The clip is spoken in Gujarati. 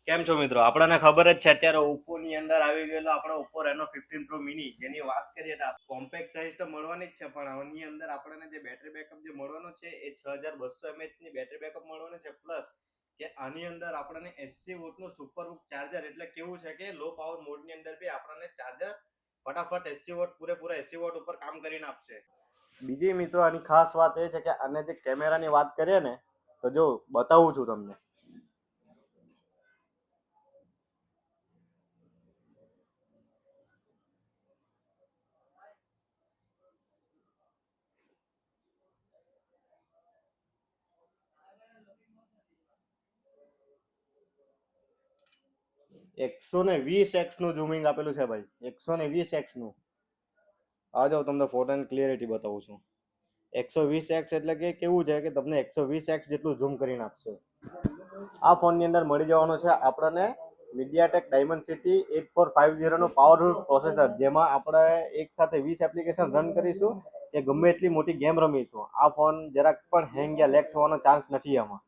કેમ છો મિત્રો? આપણને ખબર જ છે અત્યારે ઓપ્પોની અંદર આવી ગયેલો આપણો ઓપ્પો રેનો 15 પ્રો મિની, જેની વાત કરીએ તો કોમ્પેક્ટ સાઇઝ તો મળવાની જ છે, પણ આની અંદર આપણને જે બેટરી બેકઅપ જે મળવાનો છે એ 6200 mAh ની બેટરી બેકઅપ મળવાનું છે. પ્લસ કે આની અંદર આપણને 80 વોટનું સુપર ચાર્જર, એટલે કેવું છે કે લો પાવર મોડની અંદર બી આપણને ચાર્જર ફટાફટ 80 વોટ પૂરેપૂરા 80 વોટ ઉપર કામ કરીને આપશે. બીજી મિત્રો આની ખાસ વાત એ છે કે આને જે કેમેરાની વાત કરીએ ને, તો જો બતાવું છું તમને. 120x નું ઝૂમિંગ આપેલું છે ભાઈ, 120x નું. આ જો તમને ફોટોની ક્લિયરિટી બતાવું છું. 120x એટલે કે કેવું છે કે તમને 120x જેટલું ઝૂમ કરીને આપશે. આ ફોનની અંદર મળી જવાનો છે આપણને મીડિયાટેક ડાયમેન્સિટી 8450 નું પાવરફુલ પ્રોસેસર, જેમાં આપણે એક સાથે 20 એપ્લિકેશન રન કરીશું કે ગમે એટલી મોટી ગેમ રમીશું. આ ફોન જરાક પણ હેંગ યા લેગ થવાનો ચાન્સ નથી આમાં.